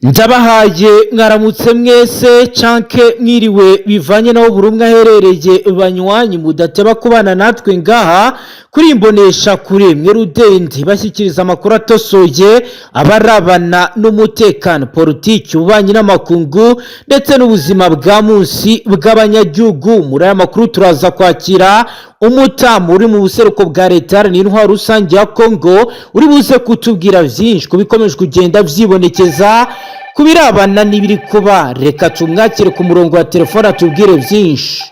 Ndabahaye mwaramutse mwese canke mwiriwe bivanye naho buri umwe aherereye banywanyi mudateba kubana natwe ngaha kuri imbonesha kure mwe Rudende bashyikiriza amakuru atosoye abarabana n'umutekano politiki ububanyi n'amakungu ndetse n'ubuzima bwa munsi bw'abanyagihugu. Muri aya makuru turaza kwakira umutamu uri mu buseruko bwa leta n'intwaro rusange ya Kongo uri buze kutubwira vyinshi kubikomeje kugenda vyibonekeza kubirabana n'ibiri kuba. Reka tumwakire ku murongo wa telefone atubwire vyinshi.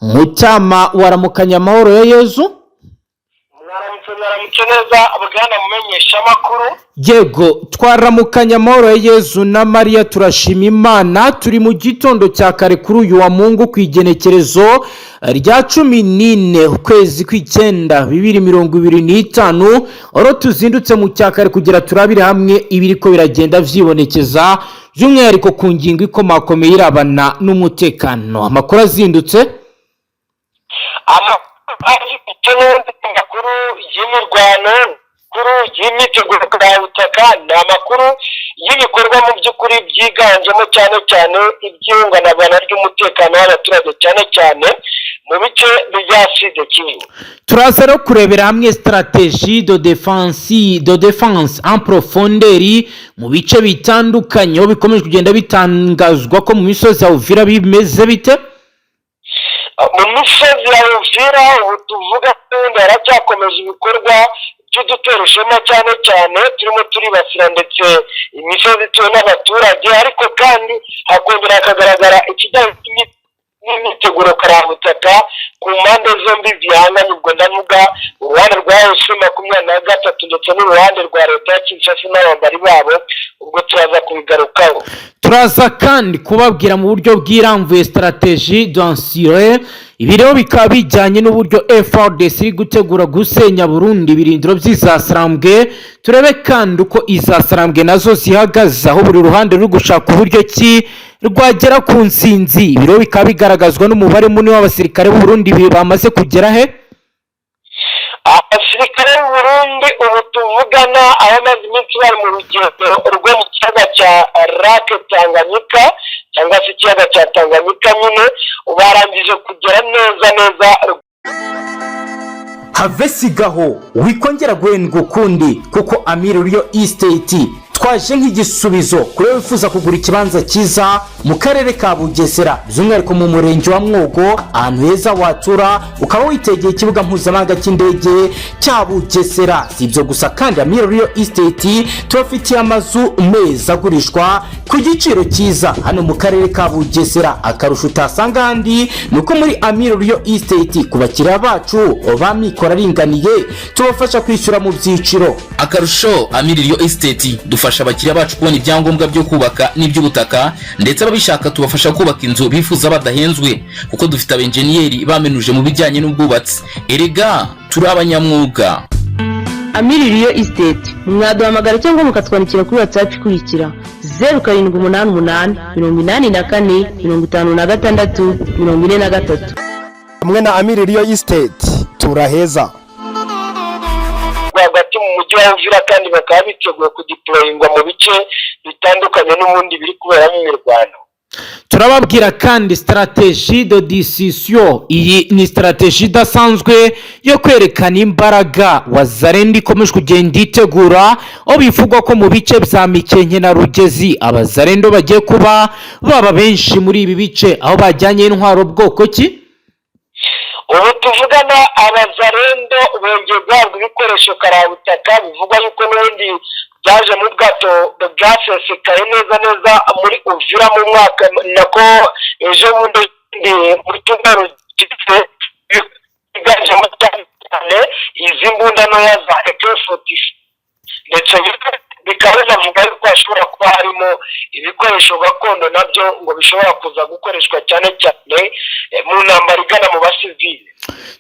Mutama waramukanya amahoro ya Yezu. Mwaramutse neza bwana mumenyesha makuru. Yego twaramukanya amahoro ya Yezu na Maria turashima Imana. Turi mu gitondo cya kare kuri uyu wa Mungu kwigenekerezo rya 14 ukwezi kw'icenda 2025 oro tuzindutse mu cyakare kugira turabire hamwe ibiriko biragenda vyibonekeza by'umwihariko ku ngingo ikomakomeye irabana n'umutekano. Amakuru azindutse amakuru y'imirwano, amakuru y'imyiteguro y'ubutaka, n'amakuru y'ibikorwa mu by'ukuri byiganjemo cyane cyane iby'ihungabana ry'umutekano w'abaturage cyane cyane mu bice bya Sud Kivu. Turaza no kurebera hamwe stratégie de défense en profondeur mu bice bitandukanye aho bikomeje kugenda bitangazwa ko mu misozi ya Uvira bimeze bite. Mu misozi ya Uvira ubu tuvuga ko haracyakomeje ibikorwa by'uduterushema cyane cyane turimo turibasira ndetse imisozi ituwe n'abaturage, ariko kandi hakongera hakagaragara ikijyanye n'imyiteguro karabutaka ku mpande zombi zihanganye. Ubwo ndavuga uruhande rwa M23 ndetse n'uruhande rwa leta ya Kinshasa n'abambari babo, ubwo turaza kubigarukaho. Turaza kandi kubabwira mu buryo bw'iramvuye stratégie d'ensure ibireo bikaba bijyanye n'uburyo FARDC iri gutegura gusenya Burundi ibirindiro by'izasarambwe. Turebe kandi uko izasarambwe nazo zihagaze aho buri ruhande ruri gushaka uburyo ki rwagera ku nsinzi. Ibireo bikaba bigaragazwa n'umubare munini w'abasirikare b'u Burundi bamaze kugera he. Abasirikare b'u Burundi ubu tuvugana abamaze iminsi bari mu rugendo rwo mu kiyaga cya Lac Tanganyika cyangwa se ikiyaga cya Tanganyika nyine barangije kugera neza. Have sigaho wikongera guhendwa ukundi kuko Amir Rio Estate twaje nk'igisubizo kuri wifuza kugura ikibanza cyiza mu karere ka Bugesera by'umwihariko mu murenge wa Mwogo, ahantu heza watura ukaba witegeye ikibuga mpuzamahanga cy'indege cya Bugesera. Si ibyo gusa kandi Amir Rio Estate tubafitiye amazu meza agurishwa ku giciro cyiza hano mu karere ka Bugesera. Akarusho utasanga handi nuko muri Amir Rio Estate ku bakiriya bacu bamikora aringaniye tubafasha kwishyura mu byiciro. Akarusho Amir Rio Estate dufasha abakiriya bacu kubona ibyangombwa byo kubaka n'iby'ubutaka, ndetse ababishaka tubafasha kubaka inzu bifuza badahenzwe kuko dufite abenjeniyeri bamenuje mu bijyanye n'ubwubatsi. Erega turi abanyamwuga. Amir Rio Estate mwaduhamagara cyangwa mukatwandikira kuri WhatsApp ikurikira 0788 84 56 43. Hamwe na Amir Rio Estate turaheza hagati mu mujyi wa Uvira, kandi bakaba biteguye kudeployingwa mu bice bitandukanye n'ubundi biri kuberamo imirwano. Turababwira kandi stratégie de décision. Iyi ni stratégie idasanzwe yo kwerekana imbaraga Wazalendo ikomeje kugenda itegura aho bivugwa ko mu bice bya Mikenke na Rugezi abazalendo bagiye kuba baba benshi muri ibi bice aho bajyanye intwaro bwoko ki. Ubu tuvugana abazalendo bongeye guhabwa ibikoresho karabutaka bivugwa yuko n'ubundi byaje mu bwato bwasesekaye neza muri Uvira mu mwaka nako ejo bundi muri cyumweru biganjemo cyane izi mbunda ntoya za AK-47 ndetse bikaba binavuga yuko hashobora kuba harimo ibikoresho gakondo nabyo ngo bishobora kuza gukoreshwa cyane mu ntambara igana mu basivili.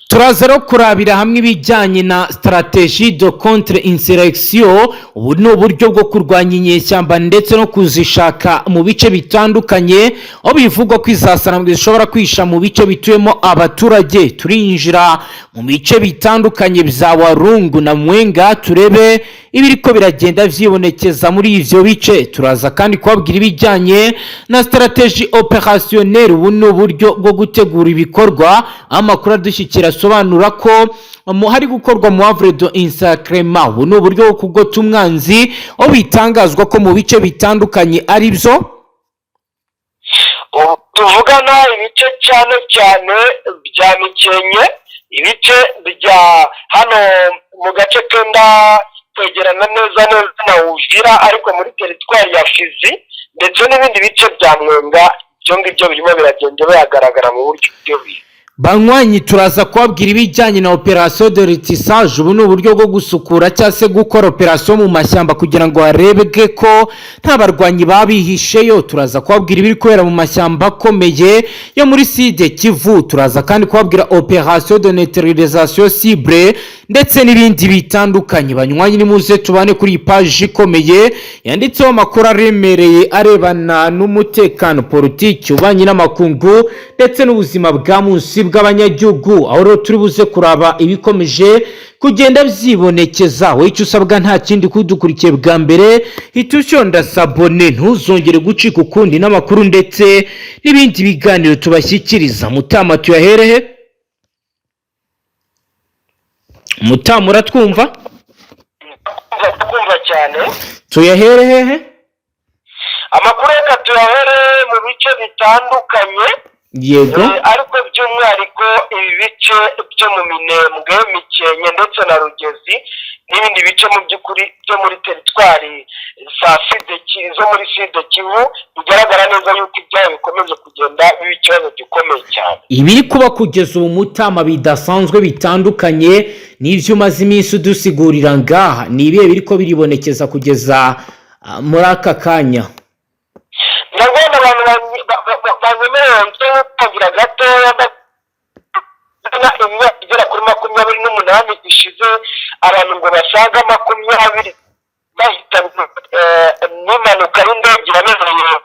Turaza no kurabira hamwe ibijyanye na stratégie de contre insurrection. Ubu ni uburyo bwo kurwanya inyeshyamba ndetse no kuzishaka mu bice bitandukanye aho bivugwa ko izasarambwe zishobora kwisha mu bice bituyemo abaturage. Turinjira mu bice bitandukanye bya Warungu na Mwenga turebe ibiriko biragenda vyibonekeza muri ivyo bice. Turaza kandi kubabwira ibijyanye na strategie opérationnelle, ubu ni uburyo bwo gutegura ibikorwa. Amakuru adushyikira asobanura ko hari gukorwa mu Havre de Insacrement, ubu ni uburyo bwo kugota umwanzi, aho bitangazwa ko mu bice bitandukanye ari byo tuvugana ibice cyane cyane bya Mikenke, ibice bya hano mu gace kenda kwegerana neza na Uvira ariko muri teritwari ya Fizi, ndetse n'ibindi bice bya Mwenga. Ibyo ngibyo birimo biragenda bihagaragara mu buryo bw'ibyo. Banywanyi, turaza kubabwira ibijyanye na operation de retissage, ubu ni uburyo bwo gusukura cyangwa se gukora operation mu mashyamba kugira ngo harebwe ko nta barwanyi babihisheyo. Turaza kubabwira ibiri kubera mu mashyamba akomeye yo muri Sud Kivu. Turaza kandi kubabwira operation de neutralisation cible ndetse n'ibindi bitandukanye. Banywanyi, nimuze tubane kuri iyi page ikomeye yanditseho amakuru aremereye arebana n'umutekano, politiki, ububanyi n'amakungu ndetse n'ubuzima bwa munsi bw'abanyagihugu, aho rero turi buze kuraba ibikomeje kugenda byibonekeza. Wowe icyo usabwa nta kindi, kudukurikiye bwa mbere hita ushonda sabone, ntuzongere gucika ukundi n'amakuru ndetse n'ibindi biganiro tubashyikiriza. Mutama, tuyaherehe? Mutama, uratwumva? Kumva cyane. Tuyaherehe? Amakuru reka tuyahere mu bice bitandukanye. Yego. Ariko by'umwihariko ibi bice byo mu Minembwe, Mikenke ndetse na Rugezi n'ibindi bice mu by'ukuri byo muri teritwari zo muri Sud Kivu, bigaragara neza yuko ibyaha bikomeje kugenda biba ikibazo gikomeye cyane. Ibiri kuba kugeza ubu Mutama bidasanzwe bitandukanye n'ivyo umaze iminsi udusigurira ngaha, ni ibihe biriko biribonekeza kugeza muri aka kanya? Ndabona abantu banyemerera ntagira gatoya igera kuri 28 ishize, abantu ngo basaga 20 bahita n'impanuka y'indege irabereye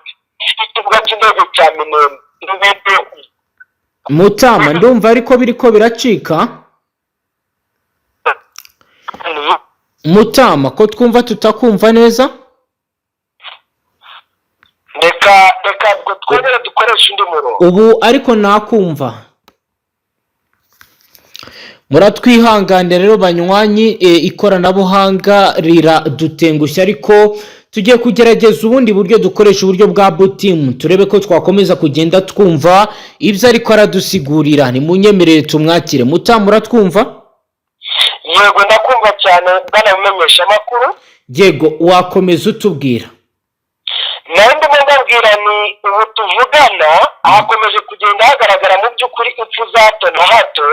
ikibuga cy'indege cya Minembwe. Mutama, ndumva ariko biriko biracika. Mutama, ko twumva tutakumva neza? Reka twongere dukoresha undi murongo. Ubu ariko nakumva. Muratwihanganira rero banywanyi, ikoranabuhanga riradutengushya, ariko tugiye kugerageza ubundi buryo, dukoresha uburyo bwa botimu, turebe ko twakomeza kugenda twumva ibyo ariko aradusigurira. Ni munyemerere tumwakire. Mutama, uratwumva? Yego, ndakumva cyane bana mumenyesha makuru. Yego, wakomeza utubwira. Nandi mbabwira ni ubu tuvugana hakomeje kugenda hagaragara mu by'ukuri impfu za hato na hato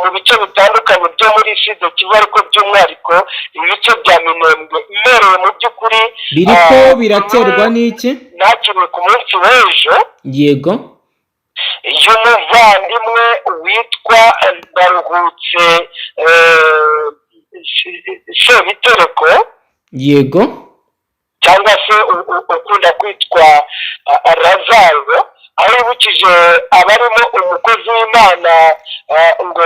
mu bice bitandukanye byo muri Sud Kivu, ariko by'umwihariko ibice bya Minembwe. Imereye mu by'ukuri biriko biraterwa n'iki? Nakiriwe ku munsi w'ejo. Yego. Y'umuvandimwe witwa Ndaruhutse Sebitereko. Yego. Cyangwa se ukunda kwitwa Razaro, aho yibukije abarimo umukozi w'Imana ngo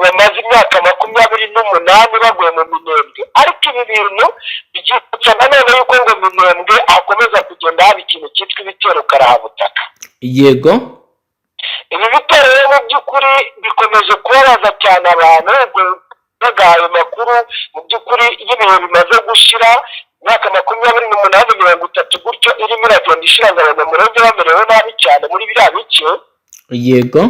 bamaze imyaka 28 baguye mu Minembwe. Ariko ibi bintu byitsa nanone yuko ngo Minembwe akomeza kugenda haba ikintu cyitwa ibitero karahabutaka. Yego. Ibi bitero mu by'ukuri bikomeje kubabaza cyane abantu, bagahaye makuru mu by'ukuri y'ibihe bimaze gushira imyaka 28 gutyo irimo iragenda ishiranga abanyamurenge bamerewe nabi cyane muri biriya bice. Yego.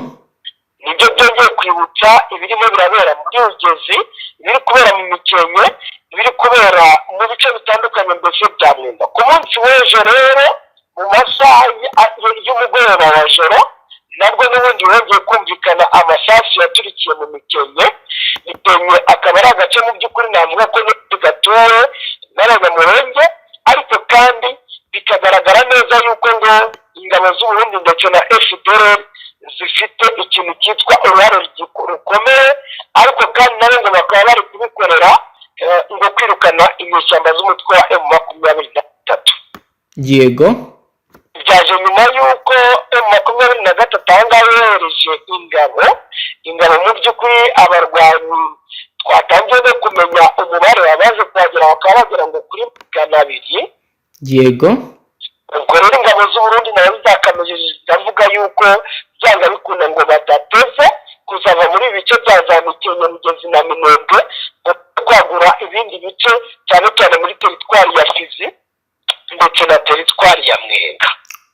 Nibyo byongeye kwibutsa ibirimo birabera muri Rugezi, ibiri kubera mu Mikenke, ibiri kubera mu bice bitandukanye mbese bya Mwenga. Ku munsi w'ejo rero mu masaha y'umugoroba wa joro nabwo n'ubundi hongeye kumvikana amasasu yaturikiye mu Mikenke. Mikenke akaba ari agace mu by'ukuri navuga ko gatuwe n'abanyamurenge, ariko kandi bikagaragara neza yuko ngo ingabo z'Uburundi ndetse na FDLR zifite ikintu cyitwa uruhare rukomeye, ariko kandi nabo ngo bakaba bari kubikorera ngo kwirukana inyeshyamba z'umutwe wa M23. Yego. Byaje nyuma y'uko M23 ahangaha yohereje ingabo mu by'ukuri abarwanyi twatangiye no kumenya umubare wabaje kuhagera bakaba bagera ngo kuri 200. yego ubwo rero ingabo z'Uburundi nazo zakamejeje zitavuga yuko byanga bikunda ngo badateze kuzava muri bice bya za Mikenke, Migezi na Minembwe kwagura ibindi bice cyane cyane muri teritwari ya Fizi ndetse na teritwari ya Mwenga.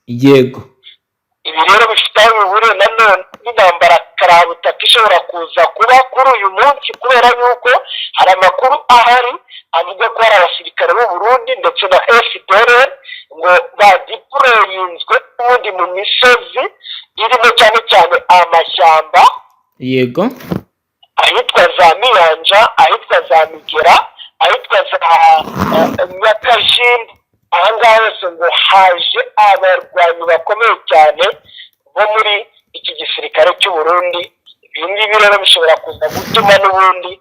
yego Ibi rero bifite aho bihuriye nanone n'intambara karabutaka ishobora kuza kuba kuri uyu munsi, kubera yuko hari amakuru ahari avuga ko hari abasirikare b'u Burundi ndetse na FDL ngo badiployinzwe ubundi mu misozi irimo cyane cyane amashyamba, yego ahitwa za Miyanja, ahitwa za Migera, ahitwa za Nyakajimba. Aha ngaha hose ngo haje abarwanyi bakomeye cyane bo muri iki gisirikare cy'u Burundi. Ibi ngibi rero bishobora kuza gutuma n'ubundi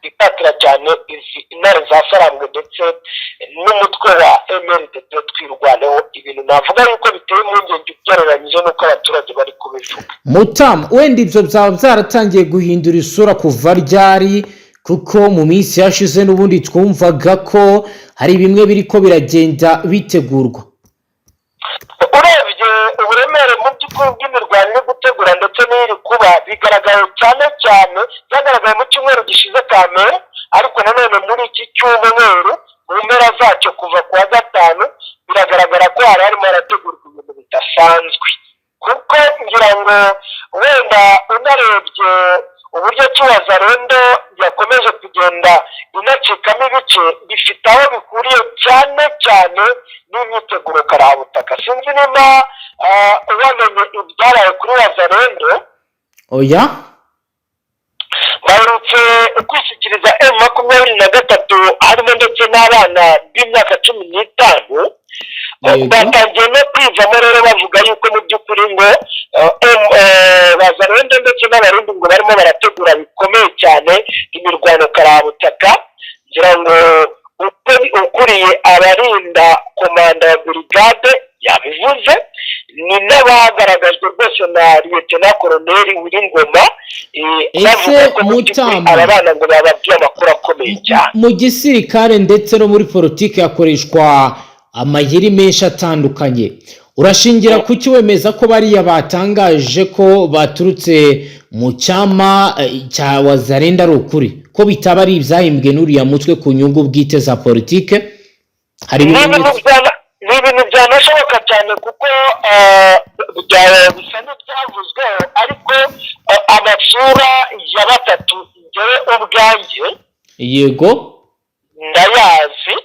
bitatira cyane izi intare za Sarambwe ndetse n'umutwe wa MRDP twirwaneho. Ibintu navuga yuko biteye impungenge ugereranyije n'uko abaturage bari kubivuga. Mutamu, wenda ibyo byaba byaratangiye guhindura isura kuva ryari? Kuko mu minsi yashize n'ubundi twumvaga ko hari bimwe biriko biragenda bitegurwa. Urebye uburemere mu by'ukuri bw'imirwano yo gutegura ndetse n'iri kuba bigaragaye cyane cyane byagaragaye mu cyumweru gishize Kamena, ariko nanone muri iki cyumweru mu mpera zacyo kuva ku wa gatanu biragaragara ko hari harimo harategurwa ibintu bidasanzwe, kuko ngira ngo wenda unarebye uburyo Wazalendo yakomeje kugenda inacikamo ibice bifite aho bikuriye cyane cyane n'imyiteguro karabutaka. Sinzi niba wamenye ibyaraye kuri Wazalendo. Oya, baherutse kwishyikiriza M23 harimo ndetse n'abana b'imyaka 15. Batangiye no kwivamo rero bavuga yuko mu by'ukuri ngo Wazalendo ndetse n'abarundi ngo barimo barategura bikomeye cyane imirwano karabutaka. Ngira ngo ukuriye abarinda komanda ya brigade yabivuze, ni n'abagaragajwe rwose na Lieutenant Colonel Wiringoma. ese Mutamu, aba bana ngo bababwiye amakuru akomeye cyane mu gisirikare ndetse no muri politiki yakoreshwa amayeri menshi atandukanye. Urashingira kuki wemeza ko bariya batangaje ko baturutse mu cyama cya Wazalendo ari ukuri, ko bitaba ari ibyahimbwe n'uriya mutwe ku nyungu bwite za politike? Hari ibintu byanashoboka cyane kuko bisa n'ibyavuzweho, ariko amasura ya batatu njyewe ubwanjye yego ndayazi.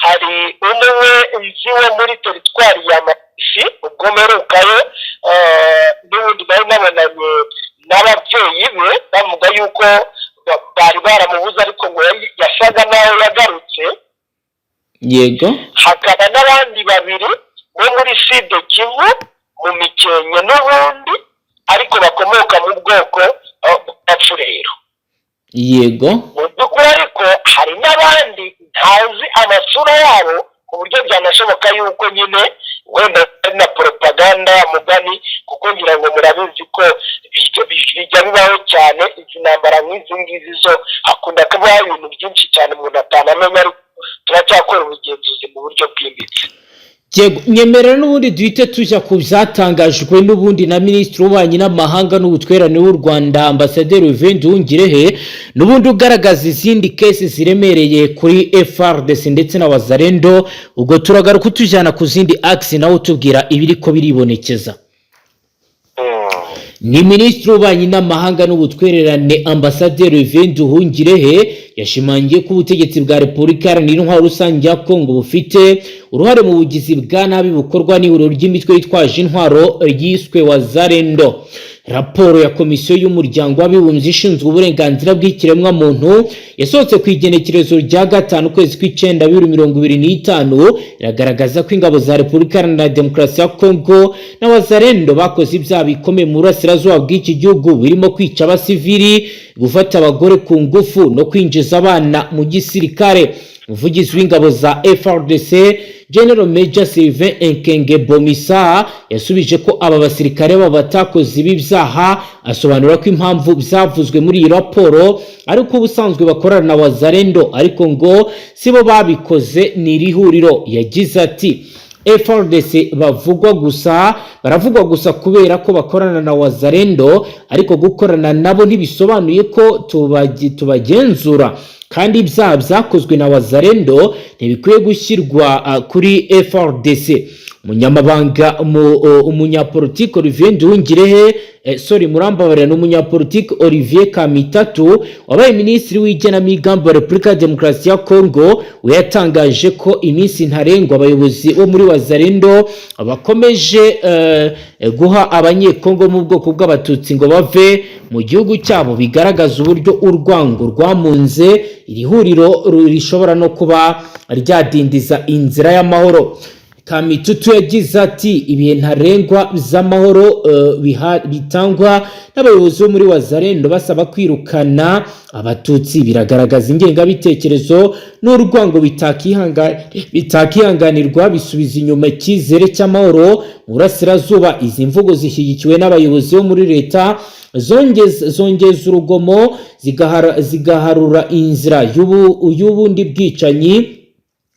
Hari umwe nzi wo muri teritwari ya Masisi, ubwo mperukayo n'ubundi bari nabonanye n'ababyeyi be bavuga yuko bari baramubuze ariko ngo yasaga naho yagarutse. yego Hakaba n'abandi babiri bo muri Sud Kivu mu Mikenke n'ubundi, ariko bakomoka mu bwoko bw'Abafurero. yego Mu by'ukuri ariko hari n'abandi ntazi amasura yabo, ku buryo byanashoboka yuko nyine wenda ari na propaganda ya mugani, kuko ngira ngo murabizi ko bijya bibaho cyane izi ntambara nk'izi ngizi zo hakunda kubaho ibintu byinshi cyane umuntu atanamenya, ariko turacyakora ubugenzuzi mu buryo bwimbitse. Yego, nyemerera n'ubundi duhite tujya ku byatangajwe n'ubundi na Minisitiri w'Ububanyi n'Amahanga n'Ubutwererane w'u Rwanda Ambasaderi Nduhungirehe, n'ubundi ugaragaza izindi kesi ziremereye kuri FARDC ndetse na Wazalendo. Ubwo turagaruka tujyana ku zindi axe nawe utubwira ibiriko biribonekeza. Ni Minisitiri w'Ububanyi n'Amahanga n'Ubutwererane Ambasaderi Nduhungirehe yashimangiye ko ubutegetsi bwa Repubulika Iharanira Intwaro Rusange ya Kongo bufite uruhare mu bugizi bwa nabi bukorwa n'ihuriro ry'imitwe yitwaje intwaro ryiswe Wazalendo. Raporo ya Komisiyo y'Umuryango w'Abibumbye ishinzwe uburenganzira bw'ikiremwa muntu yasohotse ku igenekerezo rya 5 ukwezi kw'Icyenda 2025 iragaragaza ko ingabo za Repubulika Iharanira Demokarasi ya Kongo na Wazalendo bakoze ibyaha bikomeye mu burasirazuba bw'iki gihugu, birimo kwica abasivili, gufata abagore ku ngufu no kwinjiza abana mu gisirikare. Umuvugizi w'ingabo za FARDC General Major Sylvain Enkenge Bomisa yasubije ko aba basirikare batakoze ibi byaha, asobanura ko impamvu byavuzwe muri iyi raporo ariko ubusanzwe bakorana na Wazalendo ariko ngo sibo babikoze ni irihuriro. Yagize ati FARDC baravugwa gusa kubera ko bakorana na Wazalendo ariko gukorana nabo ntibisobanuye ko tubagenzura, kandi ibyaha byakozwe na Wazalendo ntibikwiye gushyirwa kuri FARDC. Umunyapolitiki Olivier Nduhungirehe n'umunyapolitiki Olivier Kamitatu wabaye minisitiri w'igenamigambi wa Repubulika ya Demokarasi ya Kongo, we yatangaje ko iminsi ntarengwa abayobozi bo muri Wazalendo bakomeje guha abanyekongo mu bwoko bw'abatutsi ngo bave mu gihugu cyabo, bigaragaza uburyo urwango rwamunze iri huriro rishobora no kuba ryadindiza inzira y'amahoro. Kamitutu yagize ati ibihe ntarengwa z'amahoro bitangwa n'abayobozi bo muri Wazalendo basaba kwirukana abatutsi biragaragaza ingengabitekerezo n'urwango bitakihanganirwa, bisubiza inyuma icyizere cy'amahoro mu burasirazuba. Izi mvugo zishyigikiwe n'abayobozi bo muri leta zongeza urugomo zigaharura inzira y'ubundi bwicanyi.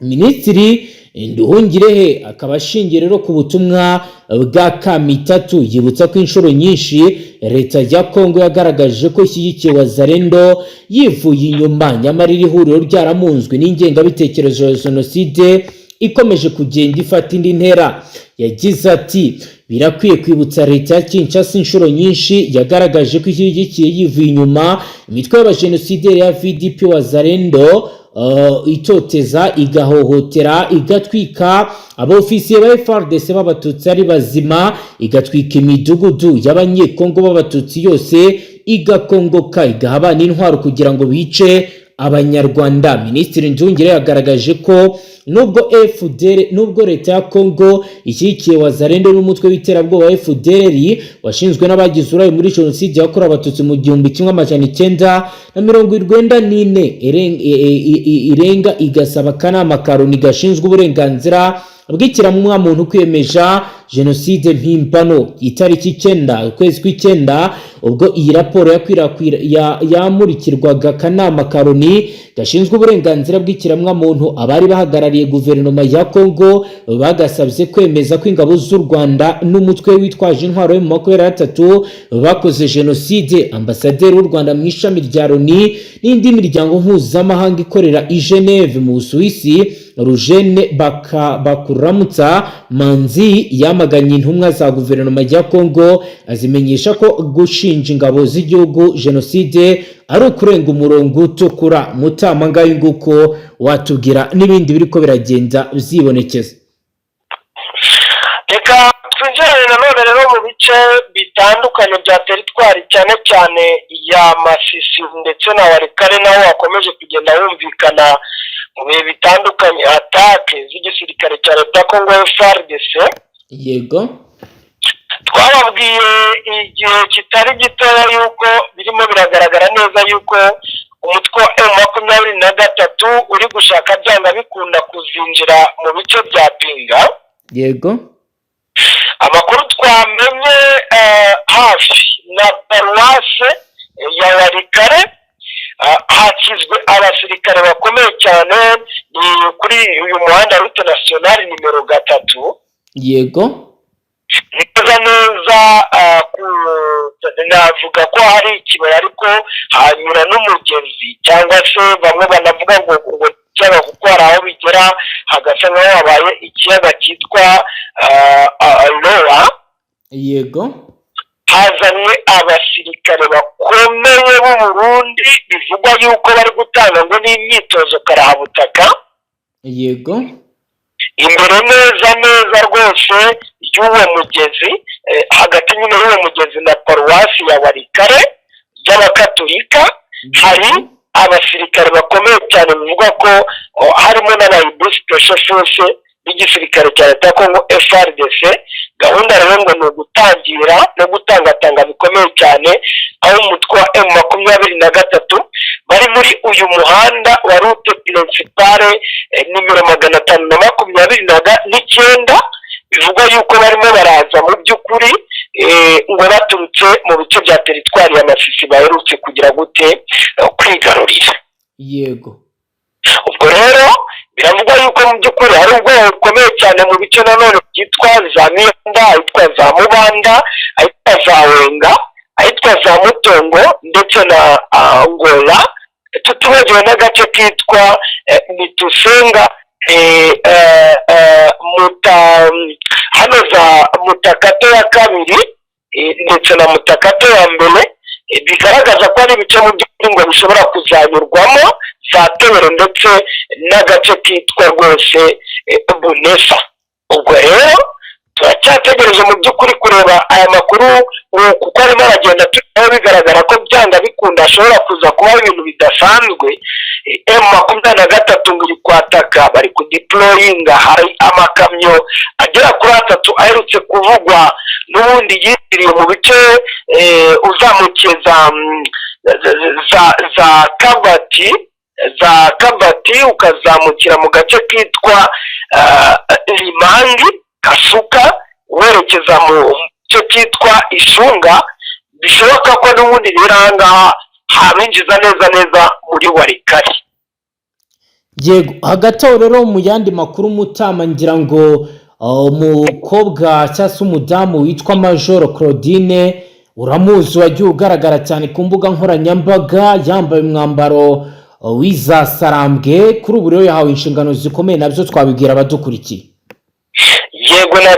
Minisitiri Nduhungirehe akaba ashingiye rero ku butumwa bwa Kamitatu, yibutsa ko inshuro nyinshi leta ya Kongo yagaragaje ko ishyigikiye Wazalendo yivuye inyuma, nyamara iri huriro ryaramunzwe n'ingengabitekerezo ya jenoside ikomeje kugenda ifata indi ntera. Yagize ati birakwiye kwibutsa leta ya Kinshasa inshuro nyinshi yagaragaje ko ishyigikiye yivuye inyuma imitwe y'abajenosideri ya VDP Wazalendo, itoteza, igahohotera, igatwika abofisiye ba FARDC b'abatutsi ari bazima, igatwika imidugudu y'abanyekongo b'abatutsi yose, igakongoka, igaha n'intwaro kugira ngo bice abanyarwanda. Minisitiri Nduhungirehe yagaragaje ko nubwo leta ya Kongo ishyigikiye Wazalendo n'umutwe w'iterabwoba wa FDLR washinzwe n'abagize uruhare muri jenoside yakorewe abatutsi mu 1994 irenga, igasaba akanama ka Loni gashinzwe uburenganzira bw'ikiremwamuntu kwemeja jenoside mpimbano itariki 9 ukwezi kw'icyenda, ubwo iyi raporo yamurikirwaga akanama ka Loni gashinzwe uburenganzira bw'ikiremwamuntu. Abari bahagarariye guverinoma ya Kongo bagasabye kwemeza ko ingabo z'u Rwanda n'umutwe witwaje intwaro mu 2023 bakoze jenoside. Ambasaderi w'u Rwanda mu ishami rya Loni n'indi miryango mpuzamahanga ikorera i Geneve mu Busuwisi, Rujene Bakuramutsa Manzi, yamaganye intumwa za guverinoma ya Kongo azimenyesha ko gushinja ingabo z'igihugu jenoside ari ukurenga umurongo utukura. Mutamangaye nguko watubwira n'ibindi biriko biragenda byibonekeza. Reka twinjirane nanone rero mu bice bitandukanye bya teritwari cyane cyane ya Masisi ndetse na Walikale, naho wakomeje kugenda humvikana mu bihe bitandukanye atake z'igisirikare cya leta ya Kongo FARDC. Yego, twababwiye igihe kitari gitoya yuko birimo biragaragara neza yuko umutwe wa M23 uri gushaka byanga bikunda kuzinjira mu bice bya Pinga. yego, amakuru twamenye hafi na paruwase ya Walikale hakizwe abasirikare bakomeye cyane, ni kuri uyu muhanda route nationale nimero 3. yego, neza neza navuga ko hari ikibaya ariko hanyura n'umugezi, cyangwa se bamwe banavuga ngo cyangwa kuko hari aho bigera hagasa nk'aho habaye ikiyaga cyitwa Loa. yego, hazanywe abasirikare bakomeye b'u Burundi bivugwa yuko bari gutanga ngo n'imyitozo karahabutaka. yego, imbere neza rwose y'uwo mugezi, hagati nyine y'uwo mugezi na paruwasi ya Walikale y'abakatolika, hari abasirikare bakomeye cyane bivuga ko harimo n'abayibu special force b'igisirikare cya leta ya Kongo FARDC gahunda rero ngo ni ugutangira no gutangatanga bikomeye cyane, aho umutwe wa M23 bari muri uyu muhanda wa route principale nimero 529, bivugwa yuko barimo baraza mu by'ukuri ngo baturutse mu bice bya teritwari ya Masisi baherutse kugira gute kwigarurira. Yego. Ubwo rero biravugwa yuko mu by'ukuri hari ubwoba bukomeye cyane mu bice nanone byitwa za Myenda, ahitwa za Mubanda, ahitwa za Wenga, ahitwa za Mutongo ndetse na Angola, tutibagiwe n'agace kitwa Mitusenga, hano za Mutakato ya kabiri ndetse na Mutakato ya mbere, bigaragaza ko ari ibice mu by'ukuri ngo bishobora kuzanyurwamo za Tebero ndetse n'agace kitwa rwose Bunesa. Ubwo rero turacyategereje mu by'ukuri kureba aya makuru kuko arimo aragenda turimo bigaragara ko byanga bikunda ashobora kuza kuba ibintu bidasanzwe. M23 ngo iri kwataka, bari kudeployinga, hari amakamyo agera kuri 3 aherutse kuvugwa n'ubundi yitiriye mu bice uzamukiye za Kabati ukazamukira mu gace kitwa Limangi Kasuka werekeza mu cyo kitwa Ishunga. Bishoboka ko n'ubundi biranga habinjiza neza muri Warikari. Yego, hagati aho rero mu yandi makuru Mutama, ngira ngo umukobwa cyangwa se umudamu witwa Major Claudine, uramuzi, wagiye ugaragara cyane ku mbuga nkoranyambaga yambaye umwambaro w'iza Sarambwe. Kuri ubu rero yahawe inshingano zikomeye, nabyo twabibwira abadukurikiye. Yego, nta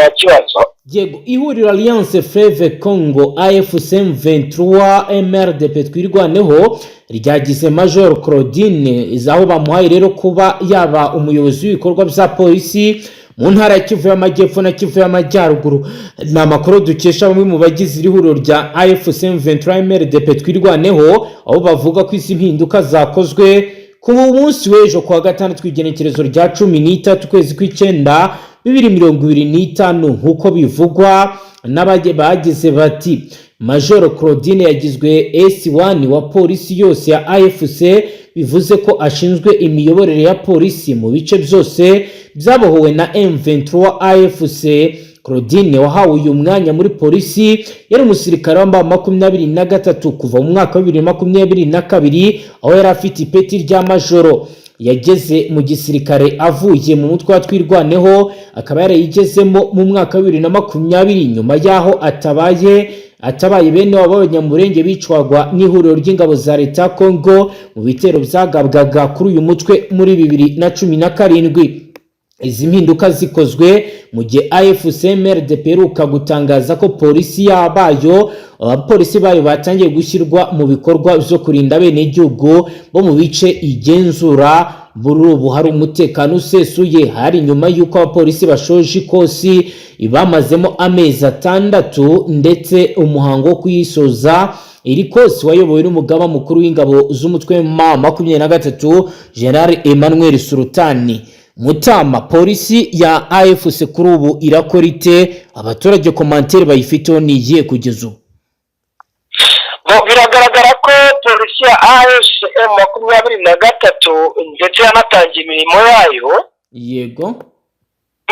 kibazo. Yego, ihuriro Alliance Fleuve Congo AFC M23 MRDP twirwaneho ryagize Major Claudine izaho bamuhaye rero kuba yaba umuyobozi w'ibikorwa bya polisi mu ntara ya Kivu y'Amajyepfo na Kivu y'Amajyaruguru. Ni amakuru dukesha bamwe mu bagize ihuriro rya AFC M23 MRDP twirwaneho, aho bavuga ko izi mpinduka zakozwe ku munsi w'ejo kwa gatandatu igenekerezo rya 13 kwezi kw'Icyenda 2025 nk'uko bivugwa n'abagize bati Major Claudine yagizwe S1 wa polisi yose ya AFC, bivuze ko ashinzwe imiyoborere ya polisi mu bice byose byabohowe na M23 AFC. Claudine wahawe uyu mwanya muri polisi yari umusirikare w'amba 23 kuva mu mwaka wa 2022, aho yari afite ipeti rya majoro. Yageze mu gisirikare avuye mu mutwe wa twirwaneho, akaba yarayigezemo mu mwaka wa 2020 nyuma yaho atabaye bene wabo b'abanyamurenge bicwagwa n'ihuriro ry'ingabo za leta Kongo mu bitero byagabwaga kuri uyu mutwe muri 2017. Izi mpinduka zikozwe mu gihe AFC MRDP peruka gutangaza ko abapolisi bayo batangiye gushyirwa mu bikorwa byo kurinda bene igihugu bo mu bice igenzura. Muri ubu hari umutekano usesuye, hari nyuma y'uko abapolisi bashoje ikosi ibamazemo amezi 6 ndetse umuhango wo kuyisoza iri kosi wayobowe n'umugaba mukuru w'ingabo z'umutwe M23 General Emmanuel Sultani. Mutama, polisi ya AFC kuri ubu irakora ite? Abaturage komantere bayifiteho ni igiye kugeza ubu. Biragaragara ko polisi ya AFC M23 ndetse yanatangiye imirimo yayo. Yego,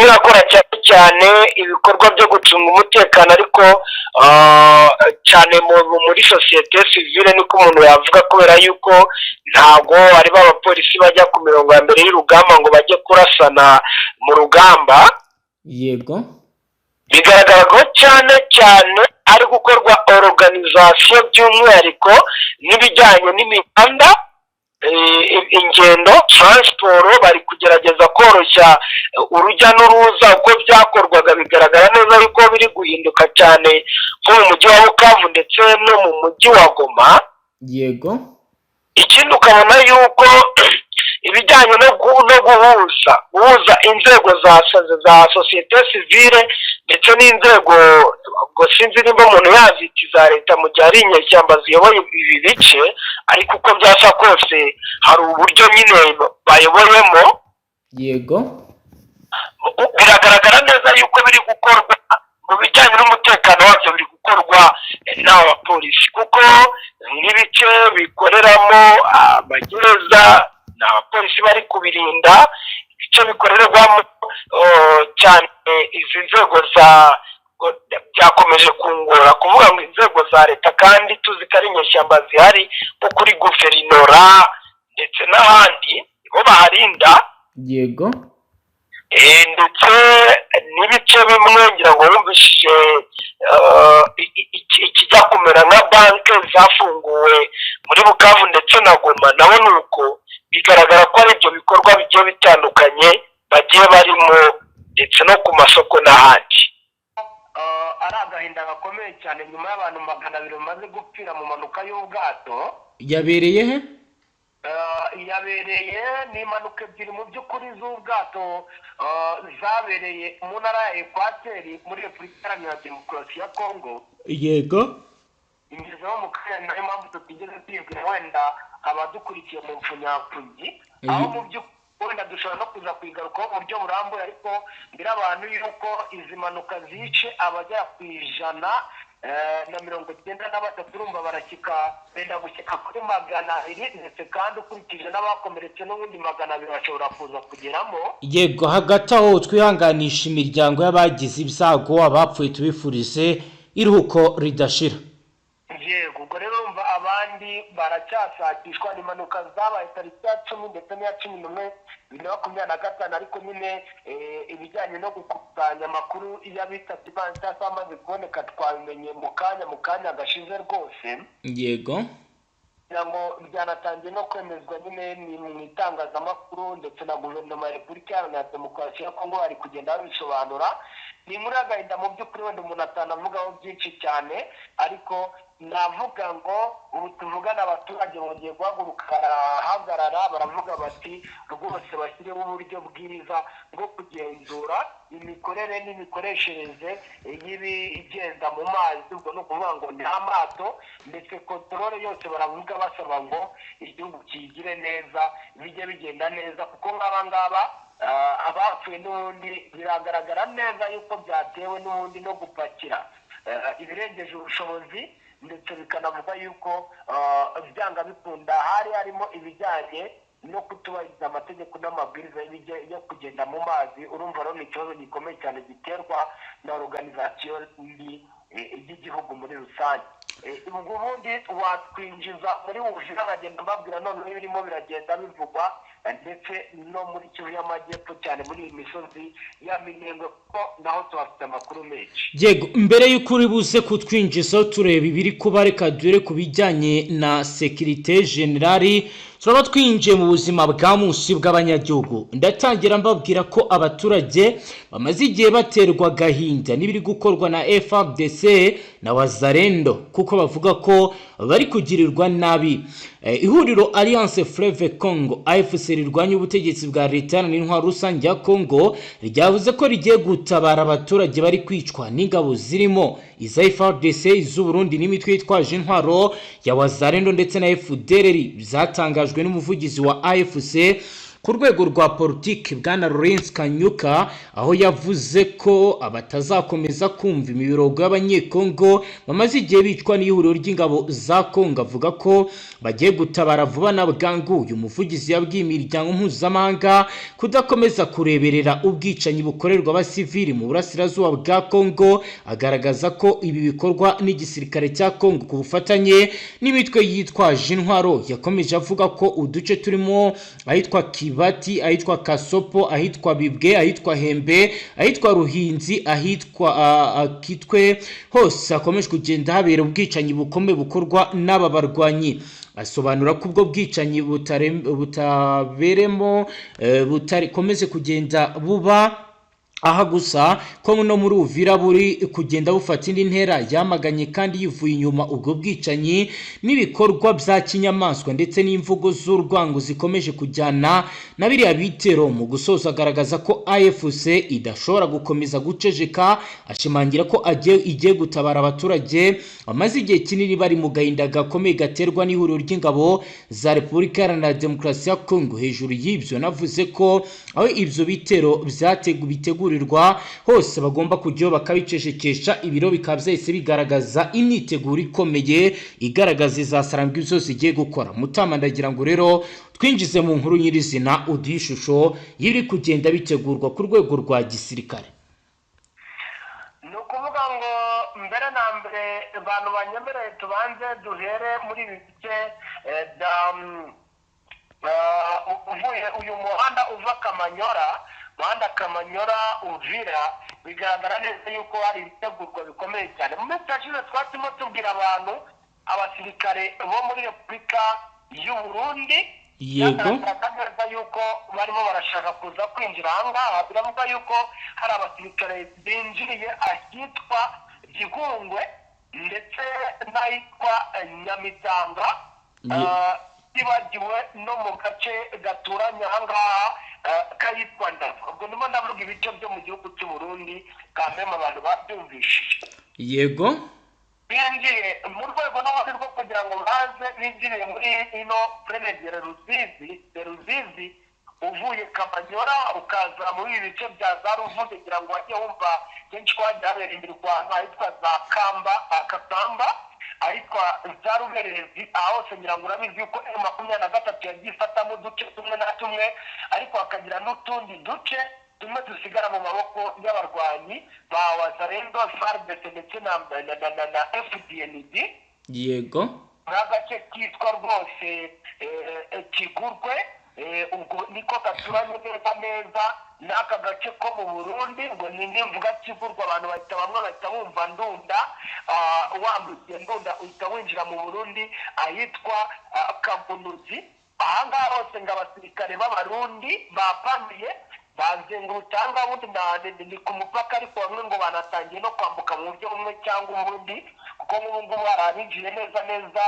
irakora cyane ibikorwa byo gucunga umutekano, ariko cyane muri societe civile niko umuntu yavuga, kubera yuko ntago ari abapolisi bajya ku mirongo ya mbere y'urugamba ngo bajye kurasana mu rugamba. yego, bigaragara ko cyane ari gukorwa organisation by'umwihariko n'ibijyanye n'imihanda, ingendo, transport. Bari kugerageza koroshya urujya n'uruza uko byakorwaga. Bigaragara neza yuko biri guhinduka cyane nko mu mujyi wa Bukavu ndetse no mu mujyi wa Goma. yego, Ikindi ukabona yuko ibijyanye no guhuza inzego za societe civile ndetse n'inzego ngo sinzi nimba umuntu yazita za leta mu gihe ari inyeshyamba ziyoboye ibi bice, ariko uko byasa kose hari uburyo nyine bayoboyemo. yego, Biragaragara neza yuko biri gukorwa gukorwa n'aba bapolisi, kuko nk'ibice bikoreramo amagereza ni abapolisi bari kubirinda, ibice bikorerwamo cyane izi nzego byakomeje kungora kuvuga ngo inzego za leta, kandi tuzi ko ari inyeshyamba zihari nko kuri guverinora ndetse n'ahandi bo baharinda. Yego. Ndetse n'ibice bimwe ngira ngo wumvishije ikijya kumera nka banki zafunguwe muri Bukavu ndetse na Goma, nabo ni uko bigaragara ko ari ibyo bikorwa bigiye bitandukanye bagiye barimo, ndetse no ku masoko n'ahandi. Ari agahinda gakomeye cyane nyuma y'abantu 200 bamaze gupfira mu mpanuka y'ubwato. Yabereye he? Yabereye ni impanuka ebyiri mu by'ukuri z'ubwato zabereye mu ntara ya Ekwateri muri Repubulika Iharanira Demokarasi ya Kongo. Yego. Ingezeho mu kanya, nayo mpamvu tutigeze twibwira wenda abadukurikiye mu mfunyapfunyi, aho mu by'ukuri wenda dushobora no kuza kwigarukaho mu buryo burambuye, ariko mbere abantu yuko izi mpanuka zice abagera ku 193 urumva barashyika benda gushyika kuri 200, ndetse kandi ukurikije n'abakomeretse n'ubundi 200 bashobora kuza kugeramo. Yego, hagati aho twihanganisha imiryango y'abagize ibyago, abapfuye tubifurize iruhuko ridashira. Yego, ubwo rero umva abandi baracyashakishwa. Ni impanuka zabaye tariki ya 10 ndetse n'iya 11 2025, ariko nyine ibijyanye no gukusanya amakuru y'abitabye Imana cyangwa amaze kuboneka twabimenye mu kanya gashize rwose. Yego. ngo byanatangiye no kwemezwa nyine mu itangazamakuru ndetse na guverinoma ya Repubulika Iharanira Demokarasi ya Kongo bari kugenda babisobanura. Ni muri agahinda mu by'ukuri wenda umuntu atanavugaho byinshi cyane, ariko navuga ngo ubu tuvugana abaturage bongeye guhaguruka barahagarara, baravuga bati rwose bashyireho uburyo bwiza bwo kugenzura imikorere n'imikoreshereze y'ibigenda mu mazi. Ubwo ni ukuvuga ngo ni amato, ndetse kontorore yose baravuga basaba ngo igihugu kigire neza, bijye bigenda neza, kuko nk'aba ngaba abapfuye n'ubundi biragaragara neza yuko byatewe n'ubundi no gupakira ibirengeje ubushobozi, ndetse bikanavuga yuko byanga bikunda hari harimo ibijyanye no kutubahiriza amategeko n'amabwiriza yo kugenda mu mazi. Urumva rero ni ikibazo gikomeye cyane giterwa na organization y'igihugu muri rusange. Ubwo ubundi watwinjiza muri Uvira bagenda babwira none birimo biragenda bivugwa, ndetse no muri Kivu y'Amajyepfo cyane muri iyi misozi ya Minembwe, kuko naho tuhafite amakuru menshi. Yego, mbere y'uko uri buze kutwinjiza tureba ibiri kuba, reka dore ku bijyanye na sécurité générale, turaba twinjiye mu buzima bwa munsi bw'abanyagihugu. Ndatangira mbabwira ko abaturage bamaze igihe baterwa agahinda n'ibiri gukorwa na FARDC na Wazalendo, kuko bavuga ko bari kugirirwa nabi. Ihuriro Alliance Fleuve Congo AFC rirwanya ubutegetsi bwa leta n'intwaro rusange ya Congo ryavuze ko rigiye gutabara abaturage bari kwicwa n'ingabo zirimo iza FARDC, iz'u Burundi n'imitwe yitwaje intwaro ya Wazalendo ndetse na FDLR. Byatangajwe n'umuvugizi wa AFC ku rwego rwa politiki bwana Lawrence Kanyuka, aho yavuze ko abatazakomeza kumva imibirogo y'abanyekongo bamaze igihe bicwa n'ihuriro ry'ingabo za Kongo. Avuga ko bagiye gutabara vuba na bwangu. Uyu muvugizi yabwiye imiryango mpuzamahanga kudakomeza kureberera ubwicanyi bukorerwa abasivili mu burasirazuba bwa Kongo, agaragaza ko ibi bikorwa n'igisirikare cya Kongo ku bufatanye n'imitwe yitwaje intwaro. Yakomeje avuga ko uduce turimo ahitwa Kibati, ahitwa Kasopo, ahitwa Bibwe, ahitwa Hembe, ahitwa Ruhinzi, ahitwa Kitwe, hose hakomeje kugenda habera ubwicanyi bukomeye bukorwa n'aba barwanyi. Asobanura ko ubwo bwicanyi butaberemo butakomeze kugenda buba aha gusa ko no muri Uvira buri kugenda bufata indi ntera. Yamaganye kandi yivuye inyuma ubwo bwicanyi n'ibikorwa bya kinyamaswa ndetse n'imvugo z'urwango zikomeje kujyana na biriya bitero. Mu gusoza agaragaza ko AFC idashobora gukomeza gucejeka, ashimangira ko igiye gutabara abaturage bamaze igihe kinini bari mu gahinda gakomeye gaterwa n'ihuriro ry'ingabo za Repubulika Iharanira Demokarasi ya Kongo. Hejuru y'ibyo navuze ko aho ibyo bitero biteguye bitegurirwa hose bagomba kujyaho bakabicecekesha. Ibiro bikaba byahise bigaragaza imyiteguro ikomeye igaragaza izasarambwe zose igiye gukora. Mutama ndagira ngo rero twinjize mu nkuru nyirizina uduhe ishusho y'ibiri kugenda bitegurwa ku rwego rwa gisirikare. ni ukuvuga ngo mbere na mbere abantu banyemereye tubanze duhere muri ibi bice uvuye uyu muhanda uva Kamanyora Uvira, bigaragara neza yuko hari ibitegurwa bikomeye cyane. Mu minsi yashize twatimo tubwira abantu abasirikare bo muri Repubulika y'u Burundi Yego neza yuko barimo barashaka kuza kwinjira ahangaha. Biravuga yuko hari abasirikare binjiriye ahitwa Gihungwe ndetse n'ahitwa Nyamitanga, tibagiwe no mu gace gaturanye ahangaha kayitwa Ndava. Ubwo ndimo ndavuga ibice byo mu gihugu cy'u Burundi kameme abantu babyumvishije. yego binjiye mu rwego n'ubundi rwo kugira ngo baze binjiriye muri ino Prenegere Ruzizi uvuye Kamanyora ukaza muri ibi bice bya za Ruvuge kugira ngo wajye wumva kenshi ko hajya habera imirwano ahitwa za Katamba, ahitwa za Ruberezi. Aho hose ngira ngo urabizi yuko M23 yagiye ifatamo uduce tumwe na tumwe, ariko hakagira n'utundi duce tumwe dusigara mu maboko y'abarwanyi ba Wazalendo, FARDC ndetse na FDLD. yego n'agace kitwa rwose Kigurwe, ubwo niko gaturanye neza n'aka gace ko mu Burundi. ngo nimvuga Kigurwe abantu bamwe bahita bumva Ndunda, wambukiye Ndunda uhita winjira mu Burundi ahitwa Kabunuzi. ahangaha hose ngo abasirikare b'abarundi bapanuye bazengurutse ahangaha ubundi ni ku mupaka, ariko bamwe ngo banatangiye no kwambuka mu buryo bumwe cyangwa ubundi, kuko nk'ubu ngubu barabinjiye neza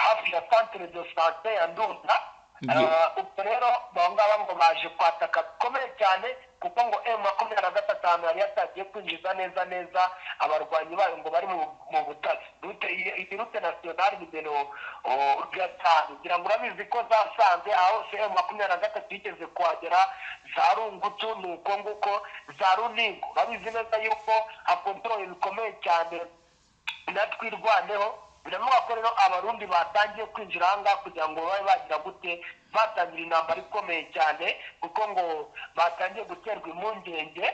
hafi ya centre de santé ya Ndunda. ubwo rero ngaba ngo baje kwataka bikomeye cyane, kuko ngo M23 yari yatangiye kwinjiza neza abarwanyi bayo ngo bari mu butasi rute nationale nimero 5. kugira ngo urabizi ko zasanze aho M23 yigeze kuhagera za Rungutu, nuko nguko za Runingo. urabizi neza yuko akontrole bikomeye cyane natwirwaneho. biravuga ko rero abarundi batangiye kwinjira ahangaha kugira ngo babe bagira gute batangira intambara ikomeye cyane, kuko ngo batangiye guterwa impungenge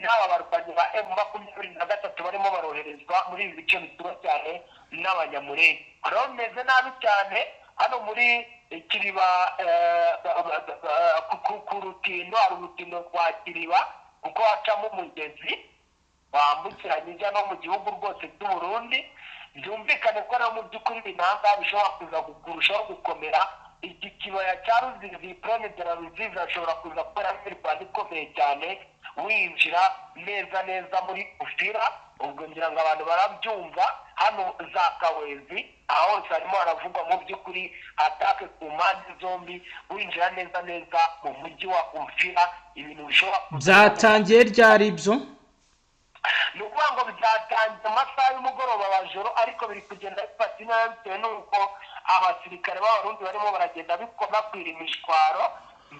n'aba barwanyi ba M23 barimo baroherezwa muri ibi bice bituwe cyane n'abanyamurenge. rero bimeze nabi cyane hano muri Kiriba ku rutindo, hari urutindo rwa Kiriba kuko hacamo umugezi wambukiranyije no mu gihugu rwose cy'u Burundi. byumvikane ko no mu by'ukuri binanga bishobora kuza kurushaho gukomera. iki kibaya cya Ruzizi, Prenegere Ruzizi ashobora kuza gukora imirwano ikomeye cyane winjira neza muri Uvira. ubwo ngira ngo abantu barabyumva. hano za Kawezi aho hose harimo haravugwa mu by'ukuri atake ku mpande zombi, winjira neza mu mujyi wa Uvira. ibintu bishobora byatangiye ryari ibyo? ni ukuvuga ngo byatangiye amasaha y'umugoroba w'ijoro, ariko biri kugenda bifata intera bitewe n'uko abasirikare b'abarundi barimo baragenda bakwira imishwaro.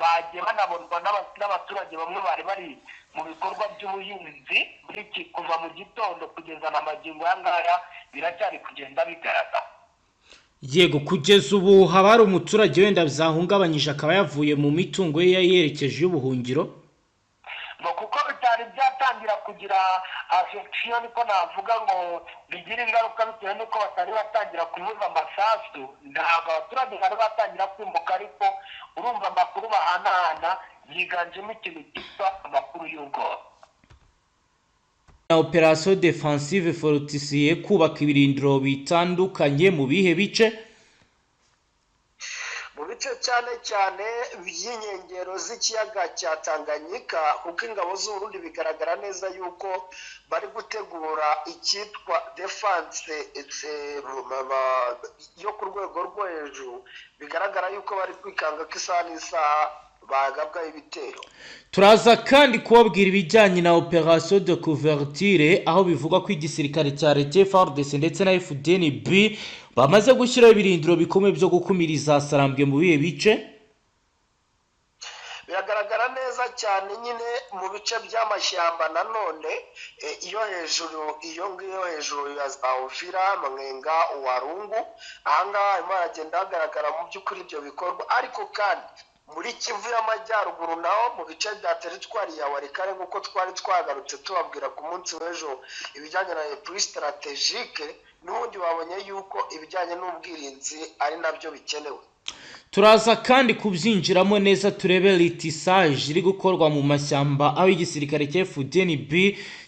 bagiye banabonwa n'abaturage bamwe bari mu bikorwa by'ubuhinzi kuva mu gitondo kugeza na magingo aya ngaya biracyari kugenda bigaragara. Yego kugeza ubu haba hari umuturage wenda byahungabanyije akaba yavuye mu mitungo ye yerekeje y'ubuhungiro? kuko bitari byatangira kugira affection, niko navuga ngo bigira ingaruka bitewe n'uko batari batangira kuvuza amasasu. ntabwo abaturage bari batangira kwimbuka, ariko urumva amakuru bahanahana yiganjemo ikintu cyitwa amakuru y'ubwoba. na operation defensive fortifiée kubaka ibirindiro bitandukanye mu bihe bice? mu bice cyane by'inkengero z'ikiyaga cya Tanganyika, kuko ingabo z'Uburundi bigaragara neza yuko bari gutegura icyitwa defense yo ku rwego rwo hejuru. bigaragara yuko bari kwikanga ko isaha n'isaha bagabwa ibitero. Turaza kandi kubabwira ibijyanye na operation de couverture, aho bivuga ko igisirikare cya leta FARDC ndetse na FDNB bamaze gushyiraho ibirindiro bikomeye byo gukumira izasarambwe mu bihe bice. biragaragara neza cyane nyine mu bice by'amashyamba nanone iyo hejuru iyo ngiyo hejuru ya za Uvira, Mwenga, Warungu, ahangaha harimo haragenda hagaragara mu by'ukuri ibyo bikorwa. Ariko kandi muri Kivu y'Amajyaruguru naho mu bice bya teritwari ya Walikale nk'uko twari twagarutse tubabwira ku munsi w'ejo ibijyanye na plus strategique, n'ubundi babonye yuko ibijyanye n'ubwirinzi ari nabyo bikenewe. Turaza kandi kubyinjiramo neza turebe litisage iri gukorwa mu mashyamba aho igisirikare cya FDNB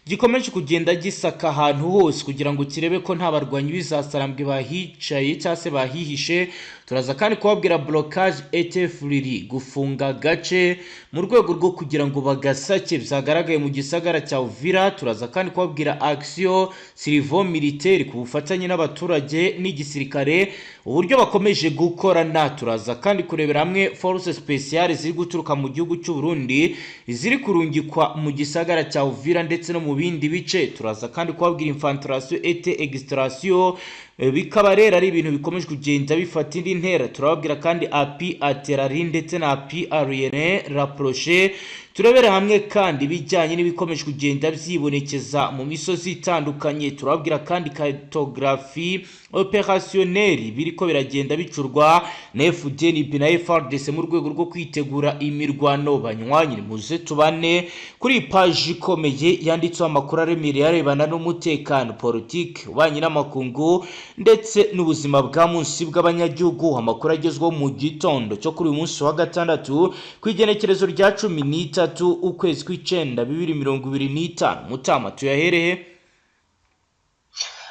gikomeje kugenda gisaka ahantu hose kugira ngo kirebe ko nta barwanyi bizasarambwe bahicaye cyangwa se bahihishe. Turaza kandi kubabwira blocage etefuriri gufunga gace mu rwego rwo kugira ngo bagasake byagaragaye mu gisagara cya Uvira. Turaza kandi kubabwira action civil militaire ku bufatanye n'abaturage n'igisirikare uburyo bakomeje gukorana. Turaza kandi kurebera hamwe force speciale ziri guturuka mu gihugu cy'u Burundi ziri kurungikwa mu gisagara cya Uvira ndetse no mu bindi bice. Turaza kandi kubabwira infiltration et extraction bikaba rero ari ibintu bikomeje kugenda bifata indi ntera. Turababwira kandi api aterari ndetse na api arienne rapproché. Turebera hamwe kandi bijyanye n'ibikomeje kugenda byibonekeza mu misozi itandukanye. Turababwira kandi cartographie opérationnelle biriko biragenda bicurwa na FDNB na FARDC mu rwego rwo kwitegura imirwano. Banywanyi muze tubane kuri page ikomeye yanditseho amakuru aremereye arebana n'umutekano, politiki, ububanyi n'amakungu ndetse n'ubuzima bwa munsi bw'abanyagihugu. Amakuru agezweho mu gitondo cyo kuri uyu munsi wa gatandatu ku igenekerezo rya 13 ukwezi kw'icenda 2025. Mutama tuyaherehe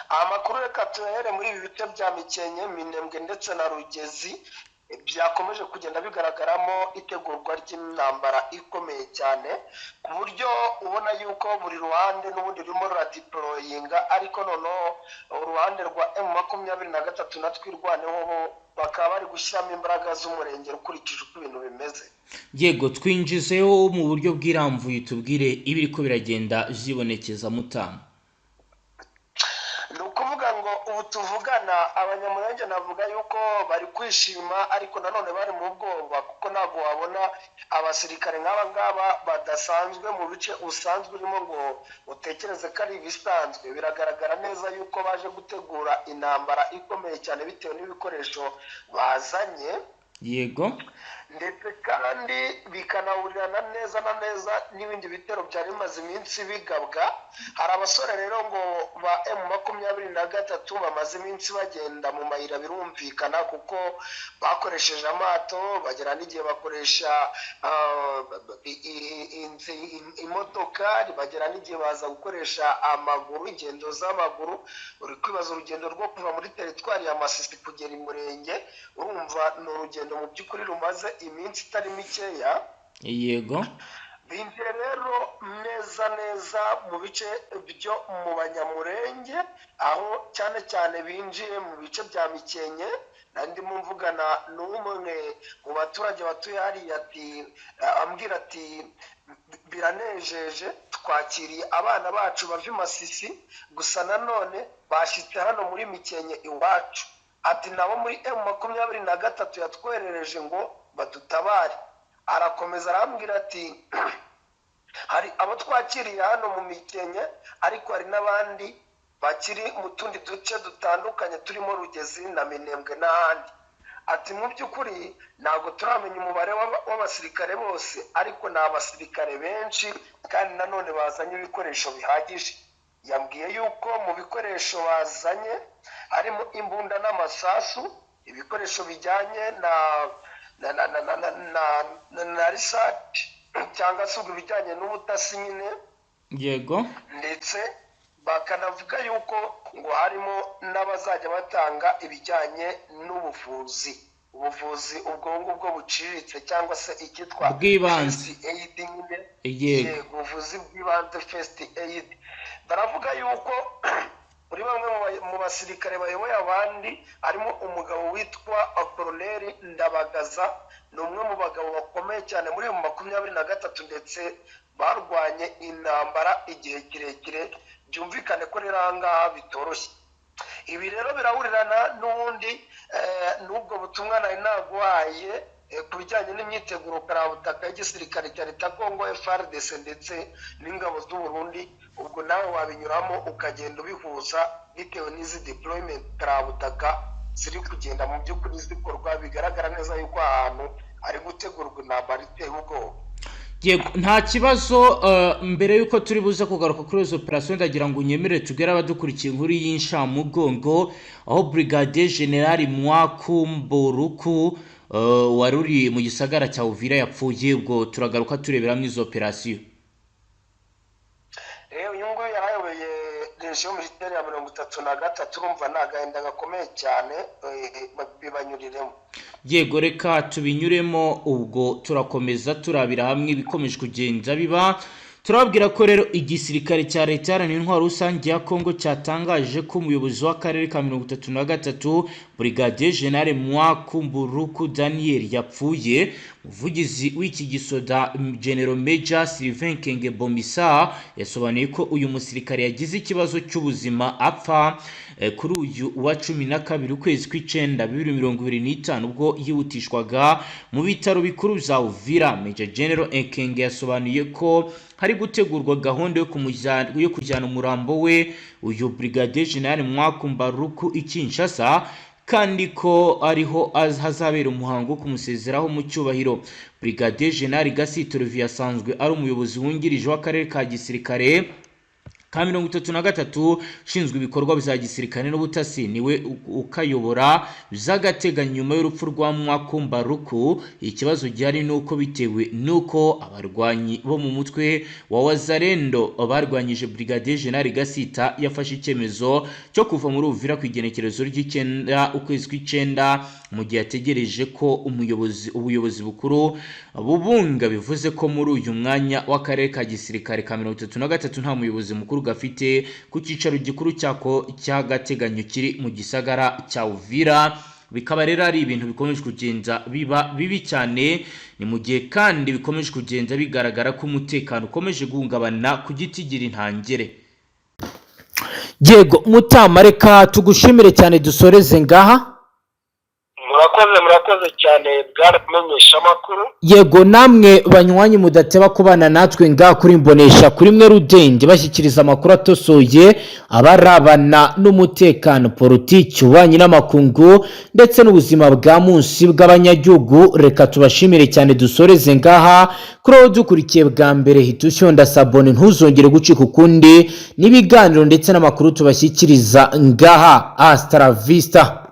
Amakuru reka tuyahere muri ibi bice bya Mikenke, Minembwe ndetse na Rugezi byakomeje kugenda bigaragaramo itegurwa ry'intambara ikomeye cyane ku buryo ubona yuko buri ruhande n'ubundi rurimo ruradiployinga, ariko noneho uruhande rwa M23 natwirwaneho bakaba bari gushyiramo imbaraga z'umurengero ukurikije uko ibintu bimeze. Yego twinjizeho mu buryo bw'iramvuye tubwire ibiri ko biragenda byibonekeza Mutama. Ni ukuvuga ngo ubu tuvugana abanyamurenge navuga yuko bari kwishima, ariko nanone bari mu bwoba kuko ntabwo wabona abasirikare nk'aba ngaba badasanzwe mu bice usanzwe urimo ngo utekereze ko ari ibisanzwe. Biragaragara neza yuko baje gutegura intambara ikomeye cyane bitewe n'ibikoresho bazanye. Yego, ndetse kandi bikanahurirana neza na neza n'ibindi bitero byari bimaze iminsi bigabwa. Hari abasore rero ngo ba M23 bamaze iminsi bagenda mu mayira, birumvikana kuko bakoresheje amato, bagera n'igihe bakoresha imodoka, bagera n'igihe baza gukoresha amaguru, ingendo z'amaguru. Uri kwibaza urugendo rwo kuva muri teritwari ya Masisi kugera i Murenge, urumva ni urugendo mu by'ukuri rumaze iminsi itari mikeya. yego, binjiye rero neza mu bice byo mu Banyamurenge, aho cyane cyane binjiye mu bice bya Mikenke. Ndimo mvugana n'umwe mu baturage batuye hariya ambwira ati biranejeje, twakiriye abana bacu bava i Masisi, gusa nanone bashyitse hano muri Mikenke iwacu. Ati nabo muri M23 yatwerereje ngo badutabare. Arakomeza arambwira ati hari abo twakiriye hano mu Mikenke, ariko hari n'abandi bakiri mu tundi duce dutandukanye turimo Rugezi na Minembwe n'ahandi. Ati mu by'ukuri ntabwo turamenya umubare w'abasirikare bose, ariko ni abasirikare benshi kandi nanone bazanye ibikoresho bihagije. Yambwiye yuko mu bikoresho bazanye harimo imbunda n'amasasu, ibikoresho bijyanye na research cyangwa se ibijyanye n'ubutasi nyine. yego, ndetse bakanavuga yuko ngo harimo n'abazajya batanga ibijyanye n'ubuvuzi, ubwo ngubwo buciriritse cyangwa se icyitwa bw'ibanze. yego, ubuvuzi bw'ibanze first aid. Baravuga yuko muri bamwe mu basirikare bayoboye abandi harimo umugabo witwa Colonel Ndabagaza. Ni umwe mu bagabo bakomeye cyane muri M23 ndetse barwanye intambara igihe kirekire. Byumvikane ko rero ahangaha bitoroshye. Ibi rero birahurirana n'ubundi n'ubwo butumwa nari naguhaye ku bijyanye n'imyiteguro karabutaka y'igisirikare cya leta Kongo FARDC ndetse n'ingabo z'u Burundi, ubwo nawe wabinyuramo ukagenda ubihuza bitewe n'izi deployment karabutaka ziri kugenda mu by'ukuri zikorwa, bigaragara neza yuko ahantu ari gutegurwa intambara iteye ubwoba. Yego, nta kibazo. Mbere yuko turi buze kugaruka kuri izo operation ndagira ngo unyemerere tugere abadukurikiye inkuru y'inshamugongo, aho Brigadier General Mwakumboruku wari uri mu gisagara cya Uvira yapfuye. Ubwo turagaruka tureberamo izo operation. Uyu nguyu yarayoboye region militaire ya 33, urumva ni agahinda gakomeye cyane, bibanyuriremo. Yego, reka tubinyuremo, ubwo turakomeza turabira hamwe ibikomeje kugenda biba. Turababwira ko rero igisirikare cya leta iharanira intwaro rusange ya Kongo cyatangaje ko umuyobozi w'akarere ka 33 Brigadier General Mwakumburuku Daniel yapfuye. Umuvugizi w'iki gisoda General Major Sylvain Kenge Bomisa yasobanuye ko uyu musirikare yagize ikibazo cy'ubuzima apfa kuri uyu wa 12 ukwezi kw'icenda 2025 ubwo yihutishwaga mu bitaro bikuru bya Uvira. Major General Kenge yasobanuye ko hari gutegurwa gahunda yo kujyana umurambo we uyu Brigadier General Mwakumboruku i Kinshasa, kandi ko ariho hazabera umuhango wo kumusezeraho mu cyubahiro. Brigadier General Gasito Levi asanzwe ari umuyobozi wungirije w'akarere ka gisirikare ka 33 ushinzwe ibikorwa bya gisirikare n'ubutasi, niwe ukayobora by'agateganyo nyuma y'urupfu rwa Mwakumboruku. Ikibazo gihari nuko bitewe nuko abarwanyi bo mu mutwe wa Wazalendo barwanyije Brigadier General Gasita yafashe icyemezo cyo kuva muri Uvira ku igenekerezo ry'ikenda ukwezi kw'icenda, mu gihe ategereje ko ubuyobozi bukuru bubunga. Bivuze ko muri uyu mwanya w'akarere ka gisirikare ka 33 nta muyobozi mukuru gafite ku cyicaro gikuru cyako cy'agateganyo kiri mu gisagara cya Uvira. Bikaba rero ari ibintu bikomeje kugenda biba bibi cyane, ni mu gihe kandi bikomeje kugenda bigaragara ko umutekano ukomeje guhungabana ku giti gira intangere. Yego Mutama, reka tugushimire cyane, dusoreze ngaha. Murakoze cyane bwaramenyesha makuru. Yego, namwe banywanyi mudateba kubana natwe ngaha kuri Mbonesha kuri mwe Rudende bashyikiriza amakuru atosoye abarabana n'umutekano, politiki, ububanyi n'amakungu ndetse n'ubuzima bwa munsi bw'abanyagihugu. Reka tubashimire cyane, dusoreze ngaha. Kuri aho dukurikiye bwa mbere hitusyo ndasabone, ntuzongere gucika ukundi n'ibiganiro ndetse n'amakuru tubashyikiriza ngaha. Hasta la vista.